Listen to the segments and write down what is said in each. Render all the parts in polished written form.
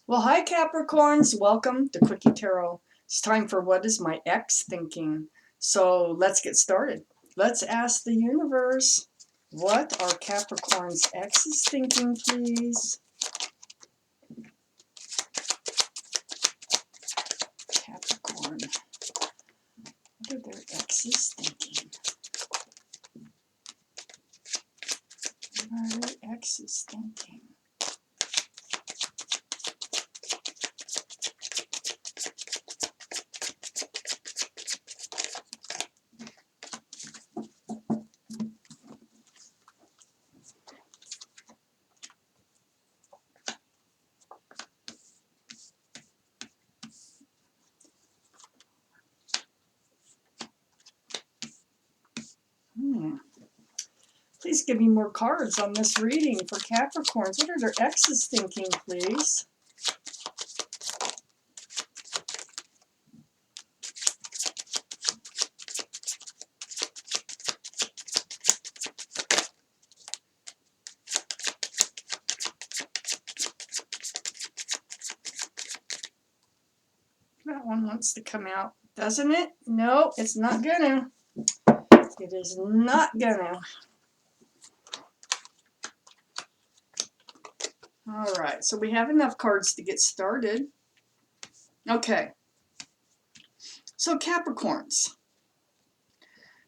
Well, hi Capricorns, welcome to Quickie Tarot. It's time for What is My Ex Thinking? So let's get started. Let's ask the universe, what are Capricorn's exes thinking, please? Capricorn, what are their exes thinking? What are their exes thinking? Please give me more cards on this reading for Capricorns. What are their exes thinking, please? That one wants to come out, doesn't it? No, it's not gonna. It is not gonna. All right, so we have enough cards to get started. Okay, so Capricorns.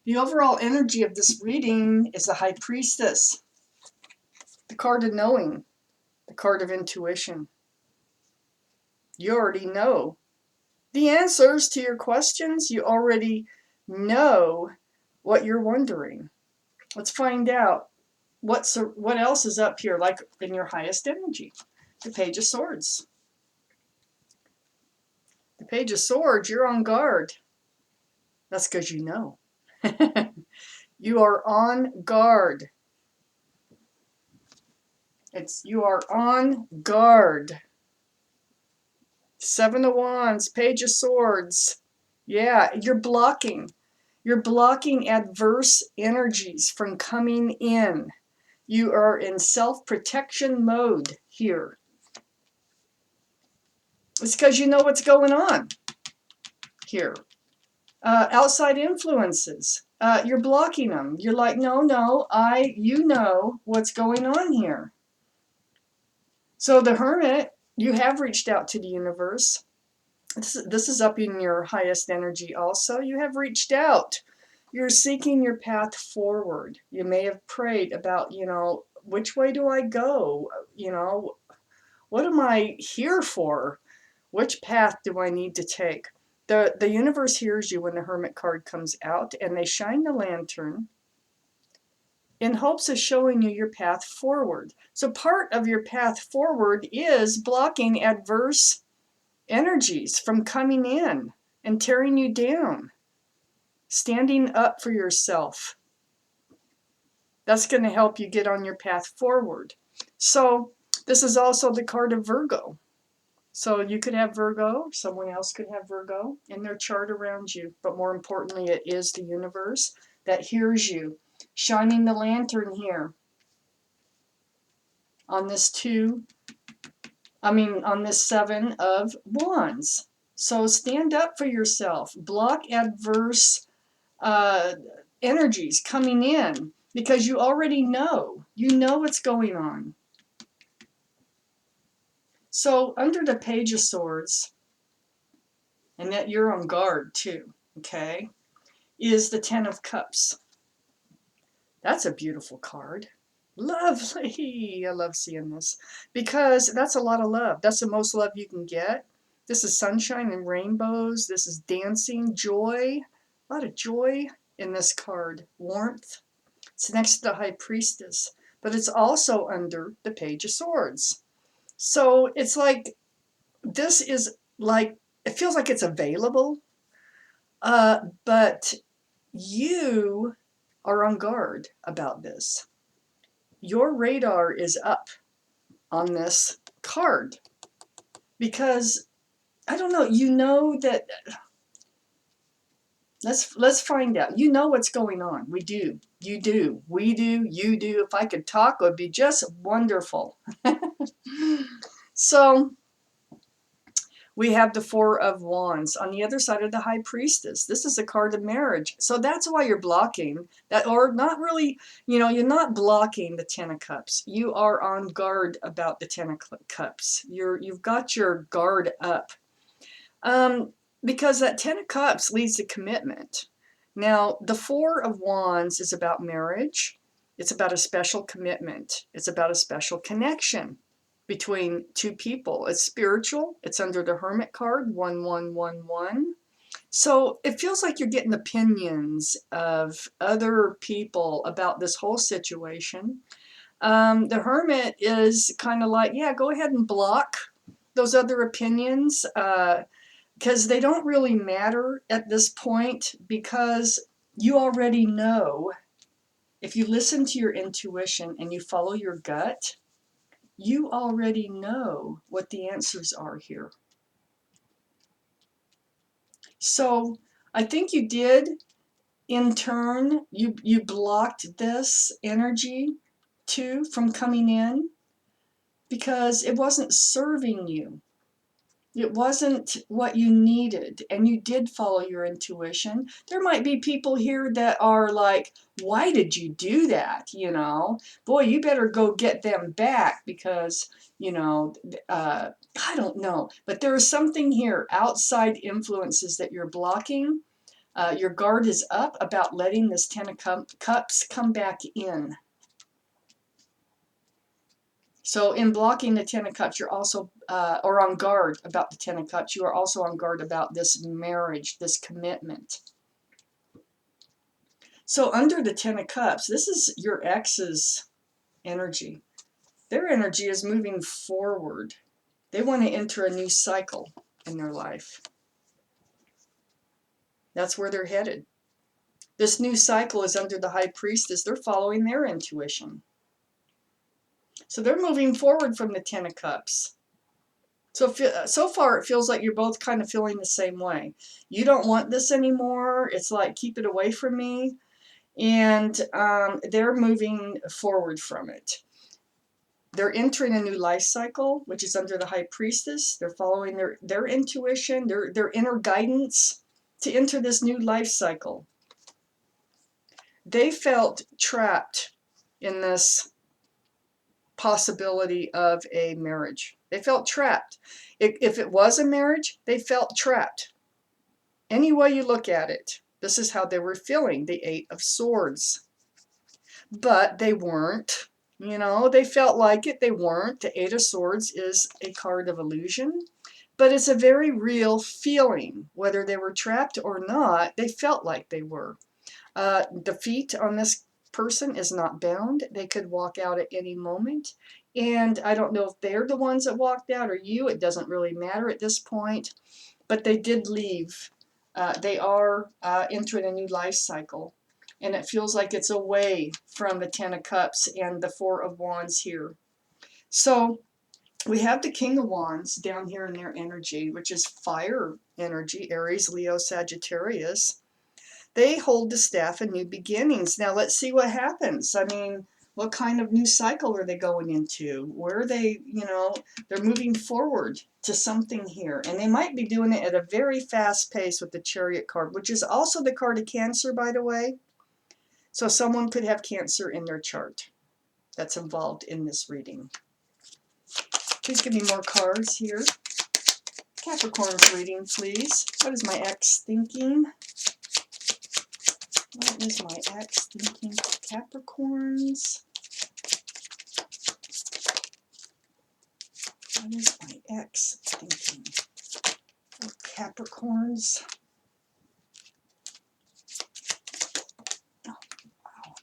The overall energy of this reading is the High Priestess, the card of knowing, the card of intuition. You already know the answers to your questions. You already know what you're wondering. Let's find out what else is up here, like in your highest energy. The Page of Swords. The Page of Swords, you're on guard. That's because you know. You are on guard. You are on guard. Seven of Wands, Page of Swords. Yeah, you're blocking. You're blocking adverse energies from coming in. You are in self-protection mode here. It's because you know what's going on here. Outside influences. You're blocking them. You're like, no, you know what's going on here. So the Hermit, you have reached out to the universe. This is up in your highest energy also. You have reached out. You're seeking your path forward. You may have prayed about, which way do I go? What am I here for? Which path do I need to take? The universe hears you when the Hermit card comes out, and they shine the lantern in hopes of showing you your path forward. So part of your path forward is blocking adverse energies from coming in and tearing you down. Standing up for yourself. That's going to help you get on your path forward. So this is also the card of Virgo. So you could have Virgo, someone else could have Virgo in their chart around you. But more importantly, it is the universe that hears you, shining the lantern here on this on this Seven of Wands. So stand up for yourself. Block adverse energies coming in because you already know. You know what's going on. So under the Page of Swords, and that you're on guard too, okay, is the Ten of Cups. That's a beautiful card. Lovely. I love seeing this because that's a lot of love. That's the most love you can get. This is sunshine and rainbows. This is dancing, joy, a lot of joy in this card. Warmth. It's next to the High Priestess, but it's also under the Page of Swords. So it's like, this is like, it feels like it's available, but you are on guard about this. Your radar is up on this card because, I don't know, you know that, let's find out. You know what's going on. We do. You do. We do. You do. If I could talk, it would be just wonderful. So We have the Four of Wands on the other side of the High Priestess. This is a card of marriage. So that's why you're blocking that, or not really, you're not blocking the Ten of Cups. You are on guard about the Ten of Cups. You've got your guard up. Because that Ten of Cups leads to commitment. Now, the Four of Wands is about marriage. It's about a special commitment. It's about a special connection between two people. It's spiritual. It's under the Hermit card, 1111. So it feels like you're getting opinions of other people about this whole situation. The Hermit is kind of like, yeah, go ahead and block those other opinions because they don't really matter at this point, because you already know. If you listen to your intuition and you follow your gut, you already know what the answers are here. So I think you did, in turn, you blocked this energy too from coming in because it wasn't serving you. It wasn't what you needed, and you did follow your intuition. There might be people here that are like, why did you do that? Boy, you better go get them back because, I don't know. But there is something here, outside influences that you're blocking. Your guard is up about letting this Ten of Cups come back in. So in blocking the Ten of Cups, you're also, or on guard about the Ten of Cups, you are also on guard about this marriage, this commitment. So under the Ten of Cups, this is your ex's energy. Their energy is moving forward. They want to enter a new cycle in their life. That's where they're headed. This new cycle is under the High Priestess. They're following their intuition. So they're moving forward from the Ten of Cups. So far, it feels like you're both kind of feeling the same way. You don't want this anymore. It's like, keep it away from me. And they're moving forward from it. They're entering a new life cycle, which is under the High Priestess. They're following their intuition, their inner guidance to enter this new life cycle. They felt trapped in this possibility of a marriage. They felt trapped. If it was a marriage, they felt trapped. Any way you look at it, this is how they were feeling, the Eight of Swords. But they weren't. They felt like it. They weren't. The Eight of Swords is a card of illusion, but it's a very real feeling. Whether they were trapped or not, they felt like they were. The feet on this person is not bound. They could walk out at any moment. And I don't know if they're the ones that walked out or you. It doesn't really matter at this point. But they did leave. They are entering a new life cycle. And it feels like it's away from the Ten of Cups and the Four of Wands here. So we have the King of Wands down here in their energy, which is fire energy, Aries, Leo, Sagittarius. They hold the staff of new beginnings. Now let's see what happens. I mean, what kind of new cycle are they going into? Where are they, they're moving forward to something here. And they might be doing it at a very fast pace with the Chariot card, which is also the card of Cancer, by the way. So someone could have Cancer in their chart that's involved in this reading. Please give me more cards here. Capricorn's reading, please. What is my ex thinking? What is my ex thinking for Capricorns? What is my ex thinking for Capricorns? Oh, wow.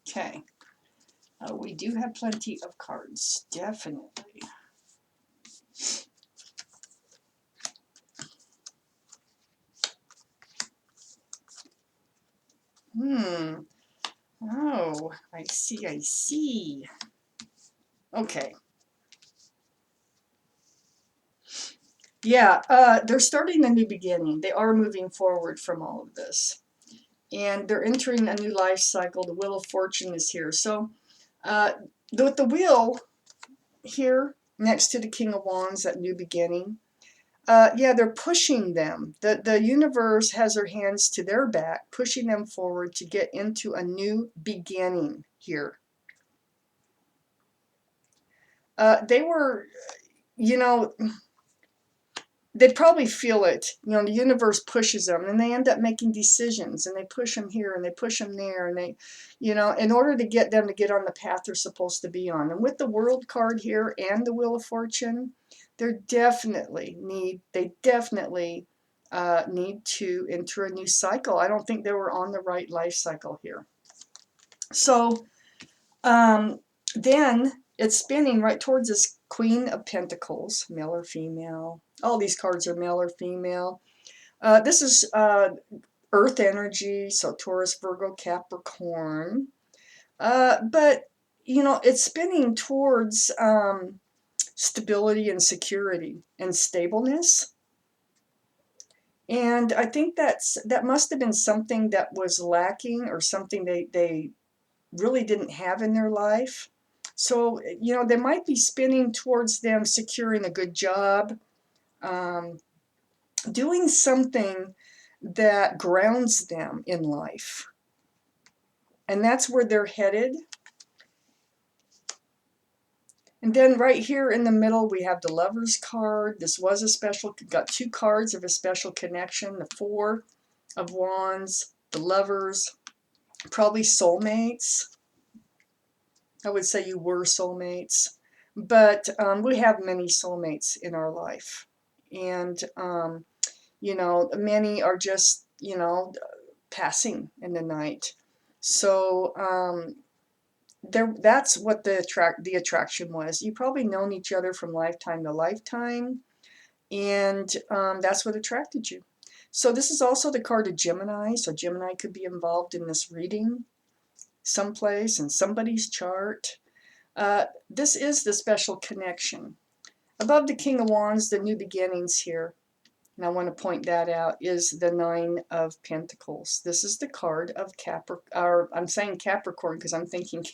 Okay. We do have plenty of cards, definitely. Oh, I see. Okay. Yeah, they're starting a new beginning. They are moving forward from all of this. and they're entering a new life cycle. The Wheel of Fortune is here. So with the wheel here next to the King of Wands, that new beginning, yeah, they're pushing them. The universe has their hands to their back, pushing them forward to get into a new beginning here. They were, you know, they probably feel it. You know, the universe pushes them, and they end up making decisions, and they push them here and they push them there, and they, you know, in order to get them to get on the path they're supposed to be on. And with the World card here and the Wheel of Fortune, they definitely need to enter a new cycle. I don't think they were on the right life cycle here. So then it's spinning right towards this Queen of Pentacles, male or female. All these cards are male or female. This is Earth energy, so Taurus, Virgo, Capricorn. But, you know, it's spinning towards stability and security and stableness. And I think that must have been something that was lacking, or something they really didn't have in their life. So, you know, they might be spinning towards them securing a good job, doing something that grounds them in life. And that's where they're headed. And then right here in the middle, we have the Lovers card. This was a special, got two cards of a special connection. The Four of Wands, the Lovers, probably soulmates. I would say you were soulmates. But we have many soulmates in our life. And, you know, many are just, you know, passing in the night. So that's what the attraction was. You probably known each other from lifetime to lifetime, and that's what attracted you. So this is also the card of Gemini. So Gemini could be involved in this reading someplace in somebody's chart. This is the special connection. Above the King of Wands, the new beginnings here, and I want to point that out, is the Nine of Pentacles. This is the card of Capricorn, or I'm saying Capricorn because I'm thinking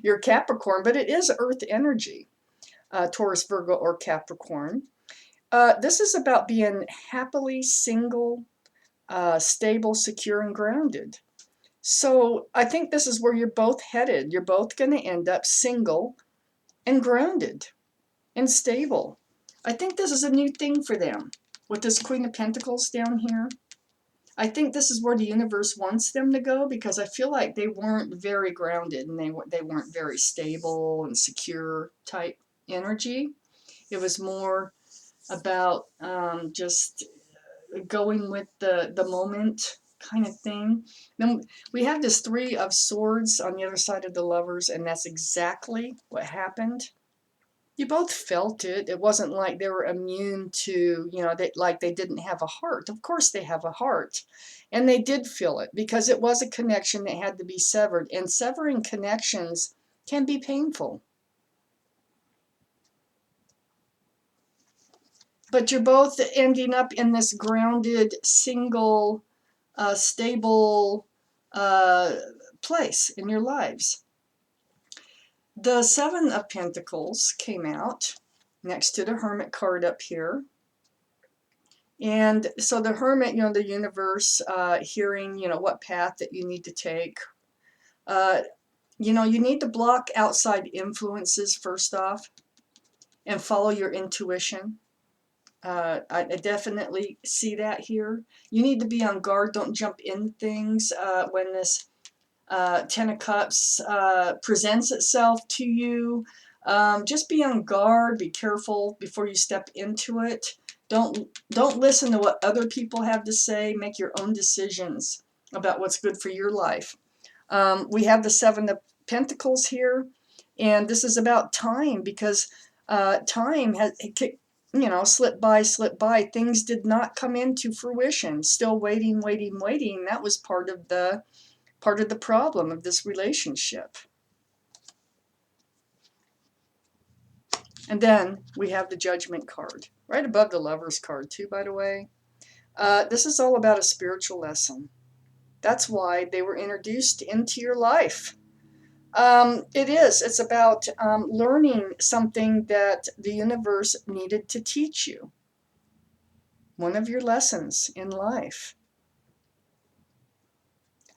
you're Capricorn, but it is Earth energy, Taurus, Virgo, or Capricorn. This is about being happily single, stable, secure, and grounded. So I think this is where you're both headed. You're both going to end up single and grounded and stable. I think this is a new thing for them with this Queen of Pentacles down here. I think this is where the universe wants them to go, because I feel like they weren't very grounded, and they weren't very stable and secure type energy. It was more about just going with the moment kind of thing. Then we have this Three of Swords on the other side of the Lovers, and that's exactly what happened. You both felt it. It wasn't like they were immune to, you know, like they didn't have a heart. Of course they have a heart. And they did feel it, because it was a connection that had to be severed. And severing connections can be painful. But you're both ending up in this grounded, single, stable place in your lives. The Seven of Pentacles came out next to the Hermit card up here. And so the Hermit, you know, the universe, hearing, you know, what path that you need to take. You know, you need to block outside influences first off and follow your intuition. I definitely see that here. You need to be on guard. Don't jump into things when this Ten of Cups presents itself to you. Just be on guard. Be careful before you step into it. Don't listen to what other people have to say. Make your own decisions about what's good for your life. We have the Seven of Pentacles here, and this is about time, because time has, you know, slipped by. Things did not come into fruition. Still waiting. That was part of the problem of this relationship. And then we have the Judgment card right above the Lovers card too, by the way. This is all about a spiritual lesson. That's why they were introduced into your life. It's about learning something that the universe needed to teach you. One of your lessons in life.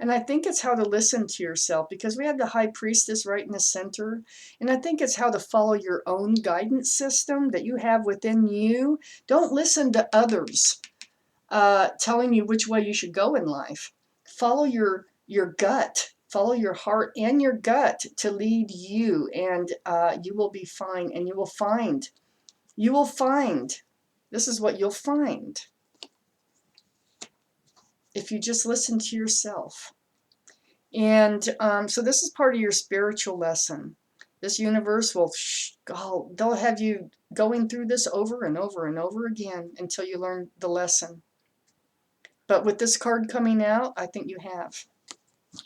And I think it's how to listen to yourself, because we have the high priestess right in the center. And I think it's how to follow your own guidance system that you have within you. Don't listen to others telling you which way you should go in life. Follow your gut. Follow your heart and your gut to lead you, and you will be fine. And you will find. This is what you'll find if you just listen to yourself. And so this is part of your spiritual lesson. This universe will, they'll have you going through this over and over and over again until you learn the lesson. But with this card coming out, I think you have.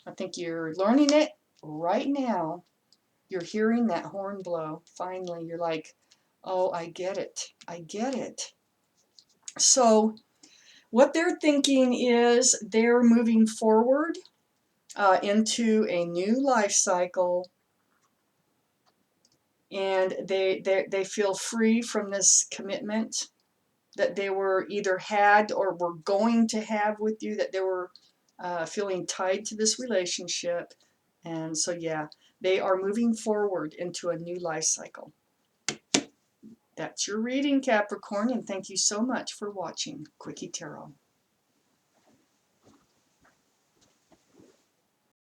I think you're learning it right now. You're hearing that horn blow. Finally, you're like, oh, I get it. I get it. So what they're thinking is they're moving forward into a new life cycle, and they feel free from this commitment that they were either had or were going to have with you, that they were feeling tied to this relationship. And so, yeah, they are moving forward into a new life cycle. That's your reading, Capricorn, and thank you so much for watching Quickie Tarot.